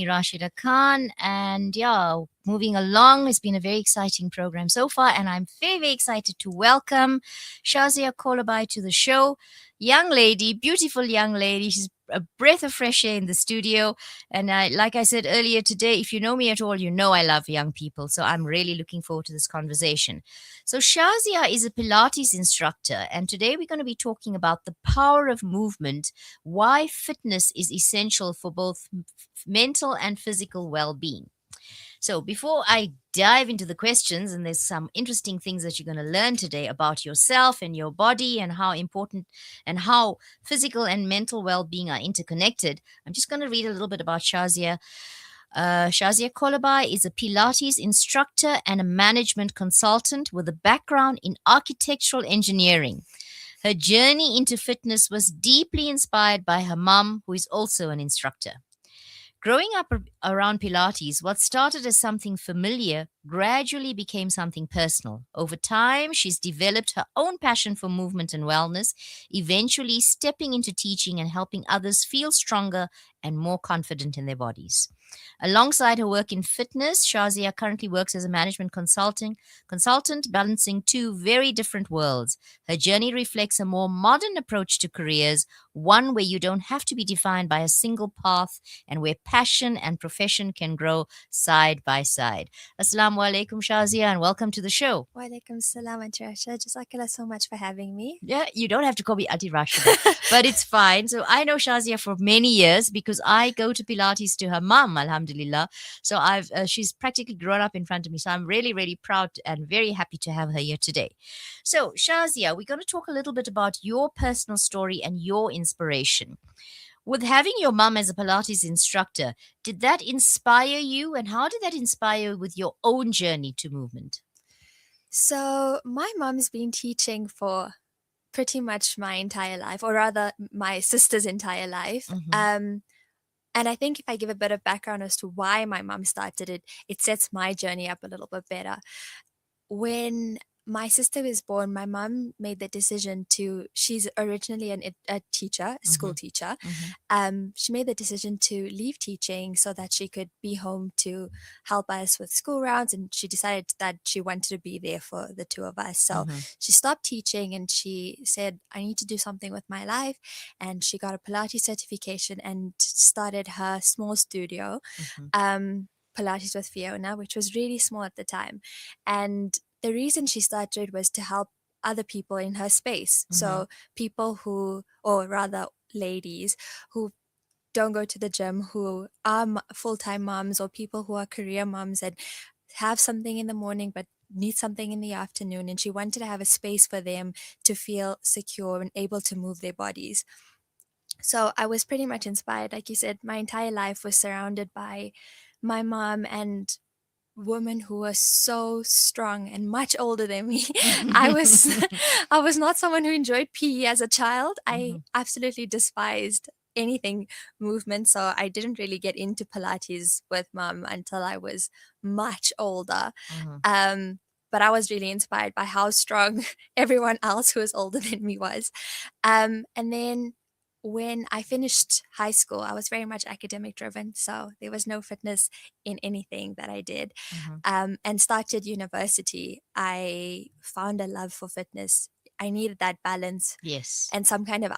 Rashida Khan, and moving along. It's been a very exciting program so far, and I'm very, very excited to welcome Shaaziah Kolabhai to the show. Young lady, beautiful young lady. She's a breath of fresh air in the studio. And like I said earlier today, if you know me at all, you know I love young people. So I'm really looking forward to this conversation. So Shaaziah is a Pilates instructor, and today we're going to be talking about the power of movement, why fitness is essential for both mental and physical well being. So, before I dive into the questions, and there's some interesting things that you're going to learn today about yourself and your body and how important and how physical and mental well being are interconnected, I'm just going to read a little bit about Shaaziah. Shaaziah Kolabhai is a Pilates instructor and a management consultant with a background in architectural engineering. Her journey into fitness was deeply inspired by her mum, who is also an instructor. Growing up around Pilates, what started as something familiar gradually became something personal. Over time, she's developed her own passion for movement and wellness, eventually stepping into teaching and helping others feel stronger and more confident in their bodies. Alongside her work in fitness, Shazia currently works as a management consultant, balancing two very different worlds. Her journey reflects a more modern approach to careers, one where you don't have to be defined by a single path and where passion and profession can grow side by side. Assalamu alaikum, Shazia, and welcome to the show. Walaikum salam, Auntie Rasha. Jazakallah so much for having me. Yeah, you don't have to call me Auntie Rashida, but it's fine. So I know Shazia for many years because I go to Pilates to her mum, alhamdulillah. So she's practically grown up in front of me. So I'm really, really proud and very happy to have her here today. So Shazia, we're going to talk a little bit about your personal story and your inspiration. With having your mum as a Pilates instructor, did that inspire you, and how did that inspire you with your own journey to movement? So, my mom's been teaching for pretty much my entire life, or rather, my sister's entire life. Mm-hmm. And I think if I give a bit of background as to why my mom started it, it sets my journey up a little bit better. When my sister was born, my mom made the decision to, she's originally a teacher, a school Mm-hmm. teacher. Mm-hmm. She made the decision to leave teaching so that she could be home to help us with school rounds. And she decided that she wanted to be there for the two of us. So Mm-hmm. she stopped teaching and she said, I need to do something with my life. And she got a Pilates certification and started her small studio. Mm-hmm. Pilates with Fiona, which was really small at the time. And the reason she started was to help other people in her space. Mm-hmm. So people who, or rather ladies who don't go to the gym, who are full-time moms, or people who are career moms and have something in the morning but need something in the afternoon. And she wanted to have a space for them to feel secure and able to move their bodies. So I was pretty much inspired. Like you said, my entire life was surrounded by my mom and women who were so strong and much older than me. I was I was not someone who enjoyed PE as a child. I Mhm, absolutely despised anything movement, so I didn't really get into Pilates with mom until I was much older. mhm, But I was really inspired by how strong everyone else who was older than me was. And then when I finished high school, I was very much academic driven, so there was no fitness in anything that I did. mhm. And started university, I found a love for fitness. I needed that balance Yes. and some kind of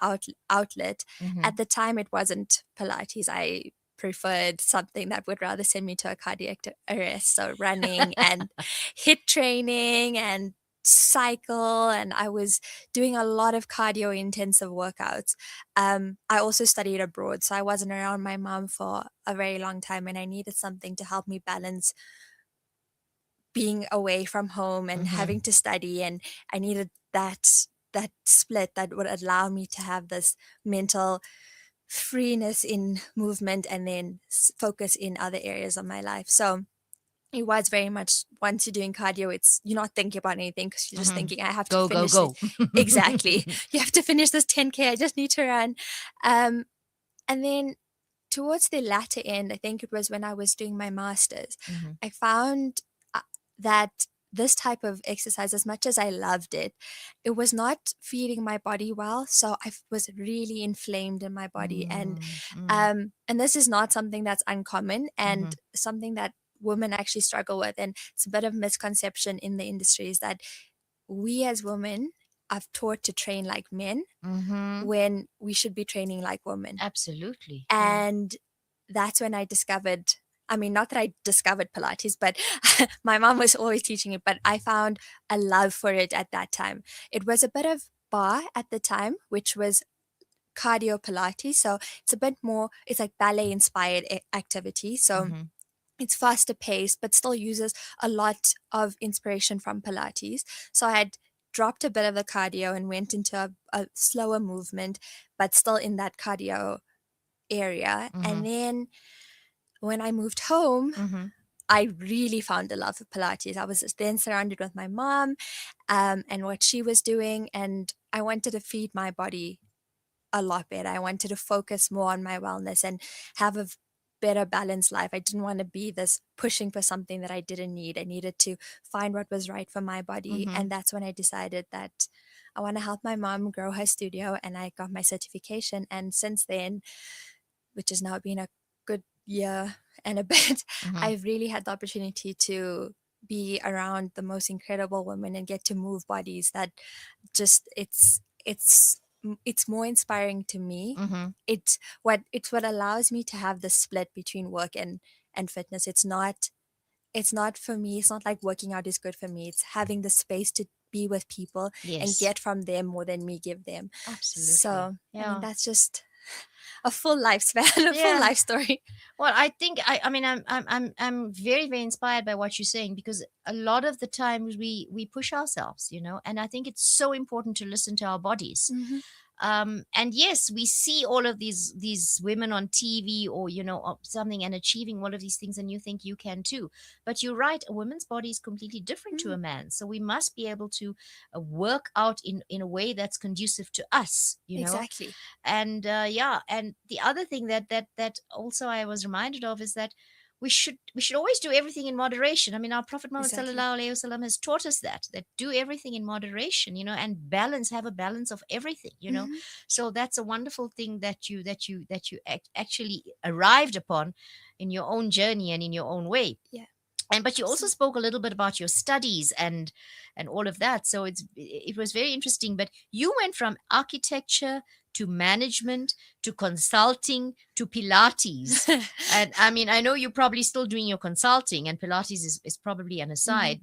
outlet. Mhm. At the time, it wasn't Pilates. I preferred something that would rather send me to a cardiac arrest. So running and hit training and cycle, and I was doing a lot of cardio intensive workouts. I also studied abroad, so I wasn't around my mom for a very long time, and I needed something to help me balance being away from home and Mhm. having to study. And I needed that split that would allow me to have this mental freeness in movement and then focus in other areas of my life. So it was very much, once you're doing cardio, it's, you're not thinking about anything because you're just Mhm. thinking, I have to Go, go, finish it. go. Exactly. You have to finish this 10K. I just need to run. Um, and then towards the latter end, I think it was when I was doing my master's, Mhm. I found that this type of exercise, as much as I loved it, it was not feeding my body well. So I was really inflamed in my body. And this is not something that's uncommon, and something that women actually struggle with. And it's a bit of misconception in the industry, is that we as women are taught to train like men when we should be training like women. Absolutely. Yeah. And that's when I discovered, I mean, not that I discovered Pilates, but my mom was always teaching it, but I found a love for it at that time. It was a bit of bar at the time, which was cardio Pilates. So it's a bit more, it's like ballet inspired activity. So it's faster paced, but still uses a lot of inspiration from Pilates. So I had dropped a bit of the cardio and went into a slower movement, but still in that cardio area. And then when I moved home, I really found a love for Pilates. I was then surrounded with my mom, and what she was doing, and I wanted to feed my body a lot better. I wanted to focus more on my wellness and have a better balanced life. I didn't want to be this pushing for something that I didn't need. I needed to find what was right for my body. And that's when I decided that I want to help my mom grow her studio, and I got my certification. And since then, which has now been a good year and a bit, I've really had the opportunity to be around the most incredible women and get to move bodies that just it's more inspiring to me. It's what allows me to have the split between work and fitness. It's not for me, it's not like working out is good for me. It's having the space to be with people and Yes. get from them more than me give them. Absolutely. So I mean, Yeah. that's just a full lifespan, a full Yeah. life story. Well, I think I mean I'm very very inspired by what you're saying, because a lot of the times we push ourselves, and I think it's so important to listen to our bodies. And yes, we see all of these women on TV, or or something, and achieving all of these things, and you think you can too. But you're right, a woman's body is completely different to a man, so we must be able to work out in a way that's conducive to us. Exactly. And yeah, and the other thing that also I was reminded of is that we should always do everything in moderation. I mean, our Prophet Muhammad Exactly. sallallahu alaihi wasallam has taught us that do everything in moderation, and balance, have a balance of everything. So that's a wonderful thing that you actually arrived upon in your own journey and in your own way. Yeah. And but you also spoke a little bit about your studies and all of that, so it was very interesting. But you went from architecture to management to consulting to Pilates. And I mean, I know you're probably still doing your consulting, and Pilates is probably an aside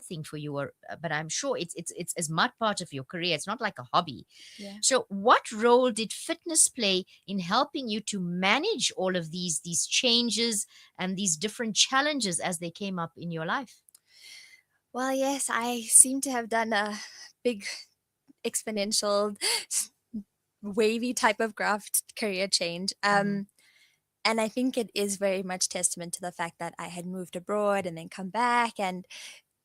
thing for you, or but I'm sure it's as much part of your career. It's not like a hobby. Yeah. So what role did fitness play in helping you to manage all of these changes and these different challenges as they came up in your life? Well, yes, I seem to have done a big exponential wavy type of graph career change. And I think it is very much testament to the fact that I had moved abroad and then come back. And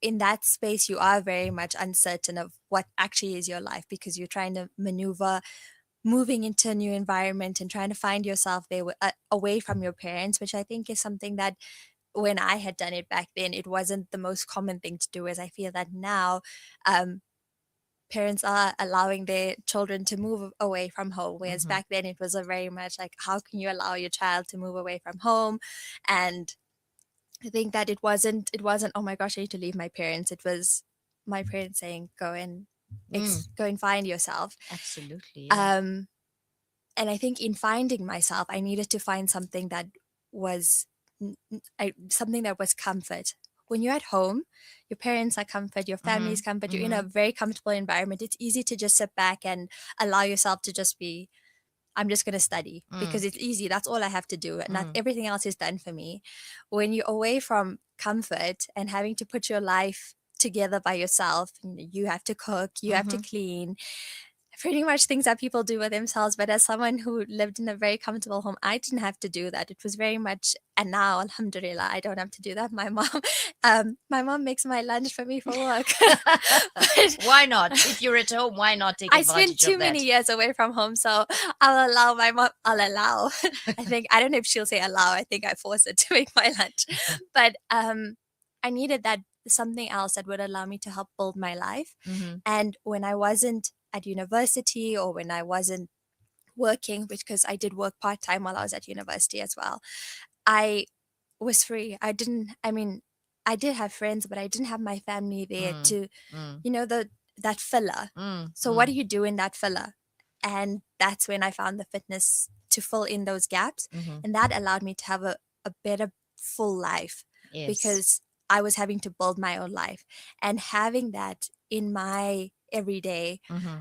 in that space, you are very much uncertain of what actually is your life, because you're trying to maneuver moving into a new environment and trying to find yourself there away from your parents, which I think is something that when I had done it back then, it wasn't the most common thing to do. As I feel that now, um, parents are allowing their children to move away from home, whereas back then it was a very much like, how can you allow your child to move away from home? And I think that it wasn't oh my gosh, I need to leave my parents. It was my parents saying, go and go and find yourself. Absolutely, yeah. And I think in finding myself, I needed to find something that was something that was comfort. When you're at home, your parents are comfort, your family is comfort, you're in a very comfortable environment. It's easy to just sit back and allow yourself to just be, I'm just going to study because it's easy. That's all I have to do. And not everything else is done for me. When you're away from comfort and having to put your life together by yourself, you have to cook, you have to clean, pretty much things that people do with themselves. But as someone who lived in a very comfortable home, I didn't have to do that. It was very much, and now, alhamdulillah, I don't have to do that. My mom makes my lunch for me for work. But Why not? If you're at home, why not take I spent advantage too of that? many years away from home, so I'll allow my mom. I'll allow. I don't know if she'll say allow. I think I force her to make my lunch, but I needed that something else that would allow me to help build my life. Mm-hmm. And when I wasn't at university, or when I wasn't working, because I did work part-time while I was at university as well, I was free. I mean, I did have friends, but I didn't have my family there Mm, to, mm, that filler. mm, So what do mm, you do in that filler? And that's when I found the fitness to fill in those gaps. mm-hmm. And that allowed me to have a better full life, Yes. because I was having to build my own life. And having that in my everyday Mm-hmm.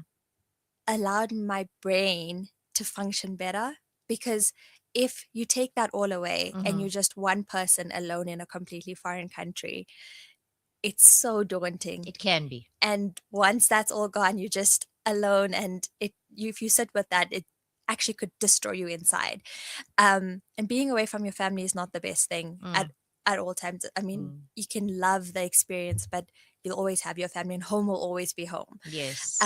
allowed my brain to function better. Because if you take that all away and Mm-hmm. you're just one person alone in a completely foreign country, it's so daunting. It can be. And once that's all gone, you're just alone, and if you sit with that, it actually could destroy you inside. And being away from your family is not the best thing Mm, at all times. I mean, mm. you can love the experience, but you'll always have your family, and home will always be home. Yes.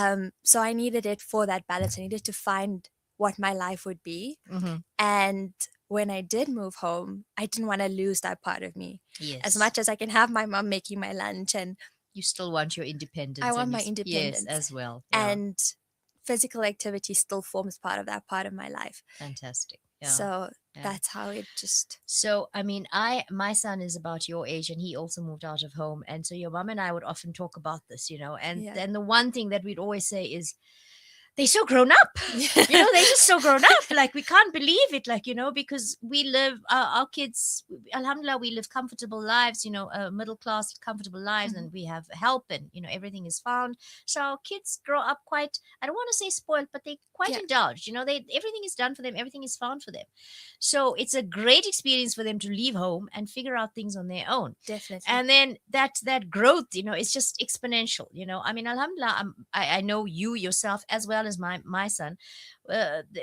So I needed it for that balance. I needed to find what my life would be. Mm-hmm. And when I did move home, I didn't want to lose that part of me. As Yes. much as I can have my mom making my lunch, and You still want your I independence, want and my yes, independence, as well. Yeah. and physical activity still forms part of that part of my life. Fantastic. Yeah. So Yeah. that's how it just, So, I mean, my son is about your age, and he also moved out of home. And so your mom and I would often talk about this, and yeah. then the one thing that we'd always say is, they're so grown up. Yeah. They're just so grown up. Like, we can't believe it, like, because we live, our kids, alhamdulillah, we live comfortable lives, middle class, comfortable lives, Mhm. and we have help, and, everything is found. So our kids grow up quite, I don't want to say spoiled, but they quite Yeah, indulged. Everything is done for them, everything is found for them. So it's a great experience for them to leave home and figure out things on their own. definitely. And then that growth, is just exponential. I mean, alhamdulillah, I know you yourself, as well as my son,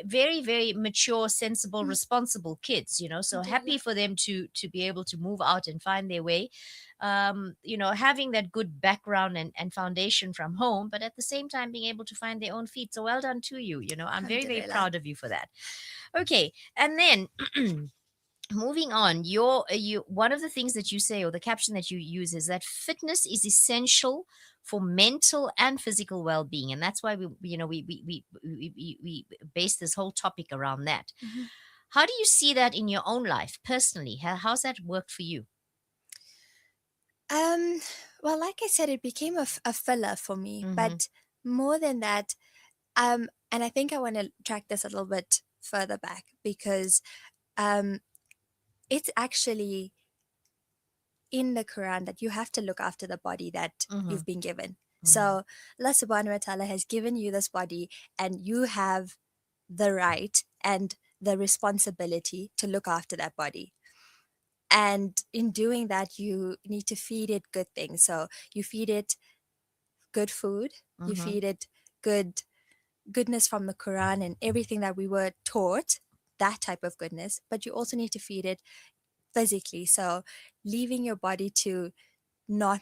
very, very mature, sensible, Mm. responsible kids. So happy Alhamdulillah. for them to be able to move out and find their way. Having that good background and foundation from home, but at the same time being able to find their own feet. So well done to you. I'm very, very Alhamdulillah. proud of you for that. Okay, and then moving on, you one of the things that you say, or the caption that you use, is that fitness is essential for mental and physical well-being, and that's why we base this whole topic around that. Mhm. How do you see that in your own life personally? How's that worked for you? Um, well, like I said, it became a filler for me, Mm-hmm. but more than that, and I think I want to track this a little bit further back, because um, it's actually in the Quran that you have to look after the body that Mm-hmm. you've been given. Mm-hmm. So Allah subhanahu wa ta'ala has given you this body, and you have the right and the responsibility to look after that body. And in doing that, you need to feed it good things. So you feed it good food, you Mm-hmm. feed it goodness from the Quran and everything that we were taught, that type of goodness, but you also need to feed it physically. So leaving your body to not,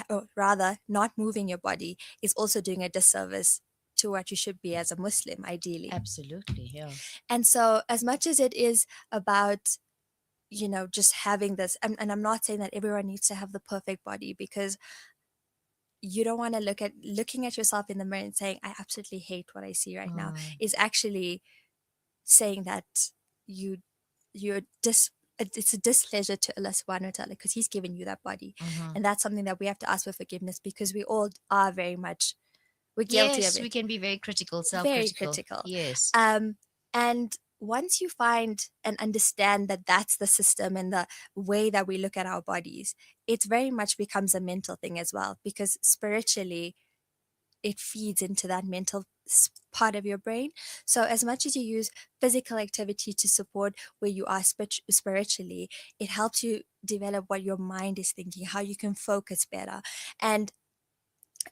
or rather not moving your body, is also doing a disservice to what you should be as a Muslim, ideally. Absolutely, yeah. And so as much as it is about, just having this, and I'm not saying that everyone needs to have the perfect body, because you don't want to looking at yourself in the mirror and saying, I absolutely hate what I see right now, Mm, is actually saying that you you're it's a displeasure to Allah subhanahu wa ta'ala, because He's given you that body. mm-hmm. And that's something that we have to ask for forgiveness, because we all are we're guilty of Yes, we it, can be very critical, very self-critical. critical. Yes. And once you find and understand that that's the system and the way that we look at our bodies, it very much becomes a mental thing as well, because spiritually it feeds into that mental part of your brain. So as much as you use physical activity to support where you are spiritually, it helps you develop what your mind is thinking, how you can focus better. And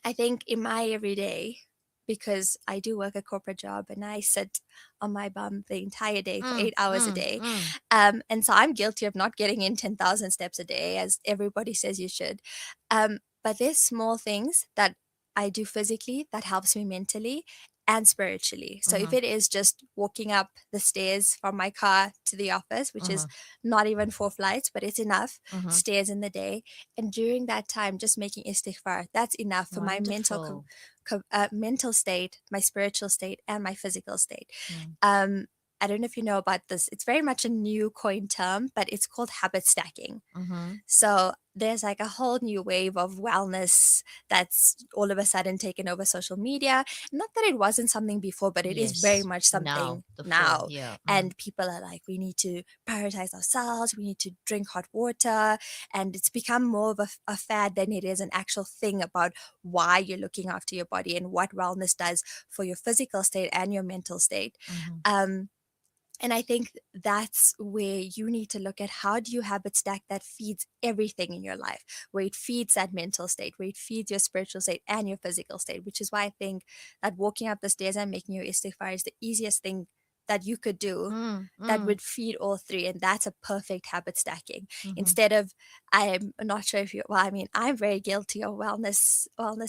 I think in my everyday, because I do work a corporate job and I sit on my bum the entire day for Mm, 8 hours a mm, day. mm. And so I'm guilty of not getting in 10,000 steps a day, as everybody says you should. But there's small things that I do physically that helps me mentally. and spiritually. So if Mm-hmm. it is just walking up the stairs from my car to the office, which is Mm-hmm. not even 4 flights, but it's enough Mm-hmm. stairs in the day, and during that time just making istighfar, that's enough for my Wonderful. mental state, my spiritual state, and my physical state. Mm. um I don't know if you know about this. It's very much a new coin term, but it's called habit stacking. Mm-hmm. So there's like a whole new wave of wellness that's all of a sudden taken over social media. Not that it wasn't something before, but it is very Yes. much Now something the full. now. Yeah. Mm. And people are like, we need to prioritize ourselves, we need to drink hot water. And it's become more of a fad than it is an actual thing about why you're looking after your body and what wellness does for your physical state and your mental state. Mm-hmm. Um, and I think that's where you need to look at how do you habit stack that feeds everything in your life, where it feeds that mental state, where it feeds your spiritual state and your physical state, which is why I think that walking up the stairs and making your istighfar is the easiest thing that you could do Mm. that Mm. would feed all three. And that's a perfect habit stacking. Mm-hmm. Instead of, I'm not sure if you, well, I mean, I'm very guilty of wellness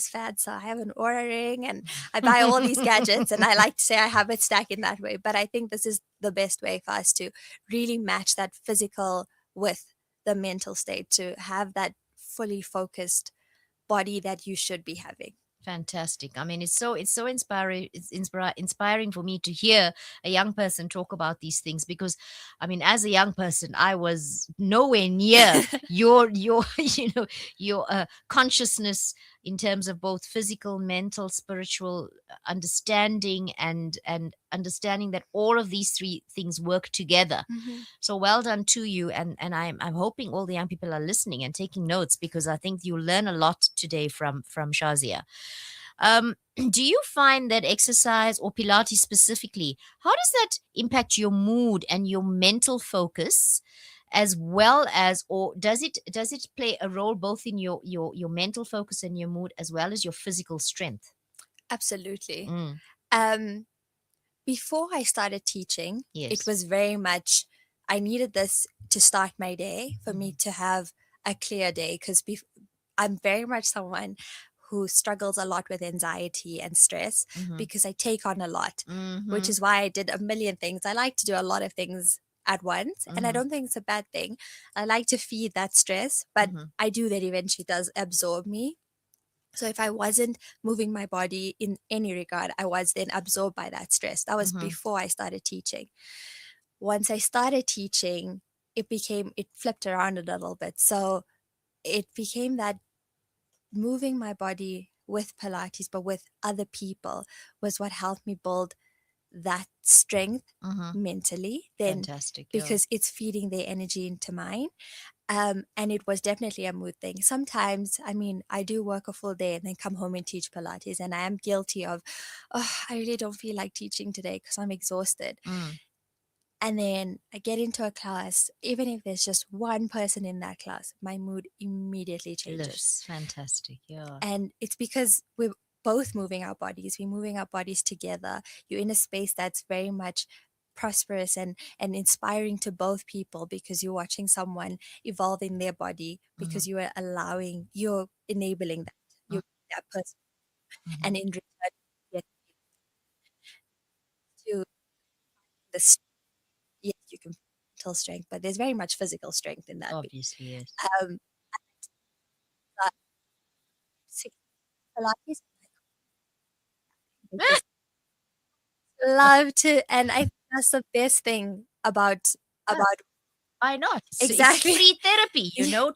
fads. So I have an Aura ring and I buy all these gadgets, and I like to say I habit stack in that way. But I think this is the best way for us to really match that physical with the mental state, to have that fully focused body that you should be having. Fantastic. I mean, it's so inspiring. It's inspiring for me to hear a young person talk about these things because, I mean, as a young person, I was nowhere near your your consciousness in terms of both physical, mental, spiritual understanding and understanding that all of these three things work together. Mhm. So well done to you, and I'm hoping all the young people are listening and taking notes because I think you'll learn a lot today from Shazia. Do you find that exercise or Pilates specifically, how does that impact your mood and your mental focus, as well as, or does it play a role both in your mental focus and your mood as well as your physical strength? Absolutely. Mm, Um, Before I started teaching, it yes. was very much, I needed this to start my day for me Mm-hmm. to have a clear day, because I'm very much someone who struggles a lot with anxiety and stress Mm-hmm. because I take on a lot, which Mm-hmm. is why I did a million things. I like to do a lot of things at once, and I Mm-hmm. don't think it's a bad thing. I like to feed that stress, but Mm-hmm. I do that eventually does absorb me. So if I wasn't moving my body in any regard, I was then absorbed by that stress. That was Mm-hmm. before I started teaching. Once I started teaching, it flipped around a little bit. So it became that moving my body with Pilates, but with other people, was what helped me build that strength Mm-hmm. mentally, then, Fantastic. Yeah. because it's feeding their energy into mine. And it was definitely a mood thing. Sometimes, I mean, I do work a full day and then come home and teach Pilates, and I am guilty of, oh, I really don't feel like teaching today because I'm exhausted. Mm. And then I get into a class, even if there's just one person in that class, my mood immediately changes. Lifts. Fantastic. Yeah. And it's because we're both moving our bodies, we're moving our bodies together. You're in a space that's very much prosperous and inspiring to both people, because you're watching someone evolving their body, Mm-hmm. because you're enabling that, you're that person. Mm-hmm. And in return, you get to this, yes, you can feel mental strength, but there's very much physical strength in that. Obviously, yes. um uh, six Pilates, I just love to, and I think that's the best thing Yeah, about why not? It's exactly. free therapy,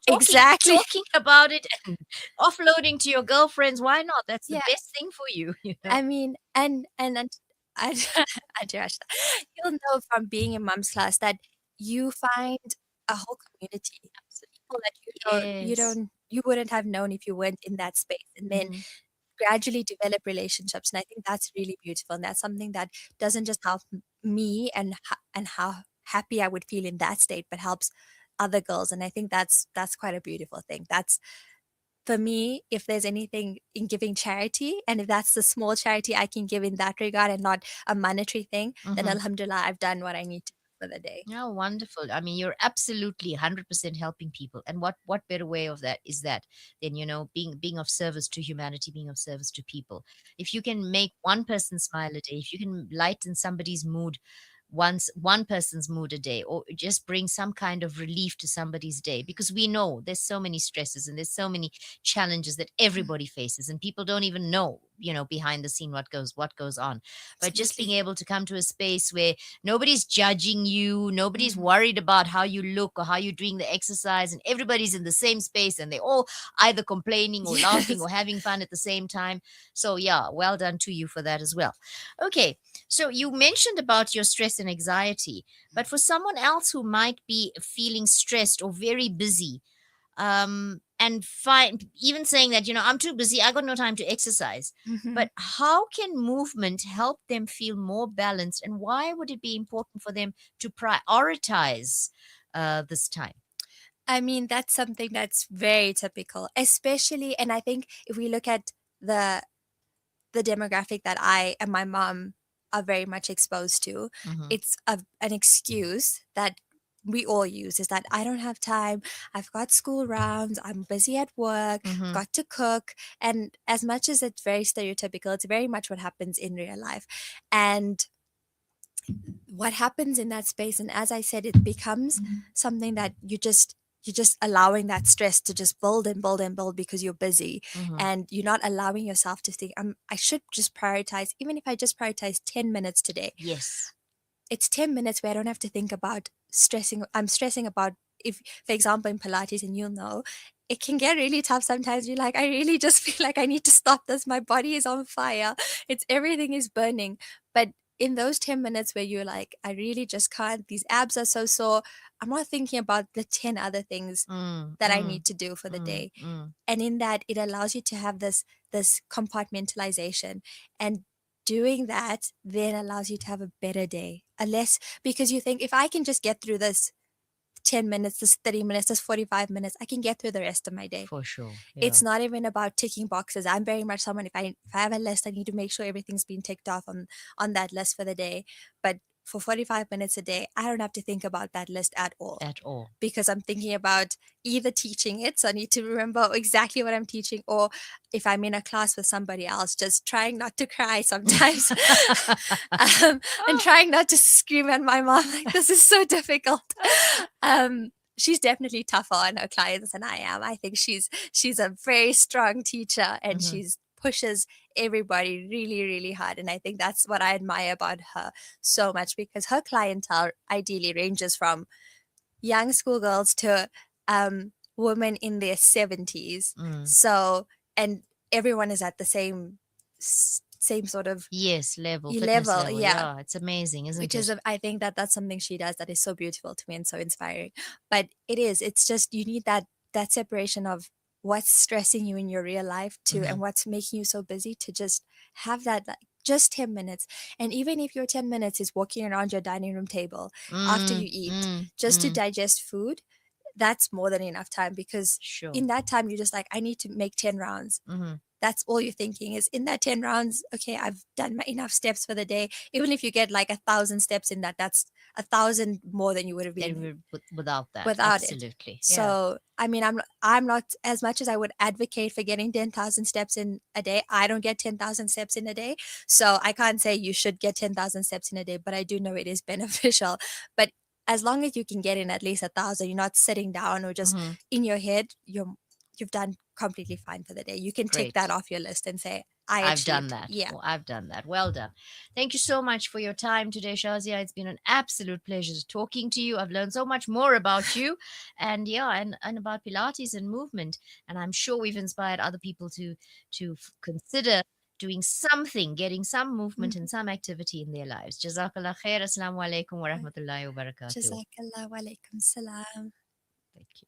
talking Exactly. talking about it and offloading to your girlfriends. Why not? That's the Yeah, best thing for you. I mean, and I, Ajay, you'll know from being in mom's class that you find a whole community, people that Yes. you wouldn't have known if you weren't in that space, and then Mm-hmm. gradually develop relationships. And I think that's really beautiful, and that's something that doesn't just help me and how happy I would feel in that state, but helps other girls. And I think that's quite a beautiful thing. That's, for me, if there's anything in giving charity, and if that's the small charity I can give in that regard and not a monetary thing, then Mm-hmm. alhamdulillah, I've done what I need to. for the day. Oh, wonderful. I mean, you're absolutely 100% helping people. And what better way of that is that than, being of service to humanity, being of service to people. If you can make one person smile a day, if you can lighten somebody's mood, once one person's mood a day, or just bring some kind of relief to somebody's day, because we know there's so many stresses and there's so many challenges that everybody faces, and people don't even know, behind the scene what goes on. But just being Absolutely. able to come to a space where nobody's judging you, nobody's Mhm. worried about how you look or how you're doing the exercise, and everybody's in the same space and they're all either complaining or laughing Yes. or having fun at the same time. So, yeah, well done to you for that as well. Okay, so you mentioned about your stress and anxiety, but for someone else who might be feeling stressed or very busy, and find even saying that, I'm too busy, I got no time to exercise, Mhm. but how can movement help them feel more balanced, and why would it be important for them to prioritize this time? I mean, that's something that's very typical, especially, and I think if we look at the the demographic that I and my mom are very much exposed to, Mm-hmm. it's an excuse that we all use is that I don't have time. I've got school rounds. I'm busy at work. I've Mm-hmm. got to cook. And as much as it's very stereotypical, it's very much what happens in real life. And what happens in that space, and as I said, it becomes something that you're just allowing that stress to just build and build and build because you're busy, Mm-hmm. and you're not allowing yourself to think, I should just prioritize. Even if I just prioritize 10 minutes today, Yes. it's 10 minutes where I don't have to think about stressing. I'm stressing about, if, for example, in Pilates, and you'll know, it can get really tough sometimes. You're like, I really just feel like I need to stop this. My body is on fire. It's everything is burning. But in those 10 minutes where you're like, I really just can't, these abs are so sore, I'm not thinking about the 10 other things Mm, that I mm, need to do for the mm, day. mm. And in that, it allows you to have this compartmentalization, and doing that then allows you to have a better day, a less, because you think, if I can just get through this 10 minutes, this 30 minutes, this 45 minutes, I can get through the rest of my day. For sure. Yeah. It's not even about ticking boxes. I'm very much someone, if I have a list, I need to make sure everything's been ticked off on that list for the day. But for 45 minutes a day, I don't have to think about that list at all, At all. because I'm thinking about either teaching it, so I need to remember exactly what I'm teaching, or if I'm in a class with somebody else, just trying not to cry sometimes, and trying not to scream at my mom like, this is so difficult. She's definitely tougher on her clients than I am. I think she's a very strong teacher, and Mhm. she's pushes everybody really, really hard. And I think that's what I admire about her so much, because her clientele ideally ranges from young schoolgirls to women in their 70s. Mm. So, and everyone is at the same sort of Yes, level, fitness level. level. Yeah. Yeah, it's amazing, isn't Which is, it? I think that that's something she does that is so beautiful to me and so inspiring. But it's just, you need that separation of what's stressing you in your real life too, Mm-hmm. and what's making you so busy, to just have that, like, just 10 minutes. And even if your 10 minutes is walking around your dining room table after you Mm, eat, mm, just to mm. digest food, that's more than enough time, because Sure. in that time you're just like, I need to make 10 rounds. Mm-hmm. That's all you're thinking is, in that 10 rounds, okay, I've done my enough steps for the day. Even if you get like 1,000 steps in that, that's 1,000 more than you would have Then been without that, without it. absolutely. Yeah. So, I mean, I'm not, as much as I would advocate for getting 10,000 steps in a day, I don't get 10,000 steps in a day. So I can't say you should get 10,000 steps in a day, but I do know it is beneficial. But as long as you can get in at least 1,000, you're not sitting down or just Mm-hmm. in your head, you've done completely fine for the day. You can tick that Great. off your list and say, I I've done achieved. that. Yeah. Well, I've done that. Well done. Thank you so much for your time today, Shazia. It's been an absolute pleasure talking to you. I've learned so much more about you, and yeah, and about Pilates and movement. And I'm sure we've inspired other people to consider doing something, getting some movement and Mhm. some activity in their lives. Jazakallah khair. Assalamu alaikum wa rahmatullahi wa barakatuh. Jazakallah wa alaikum salam. Thank you.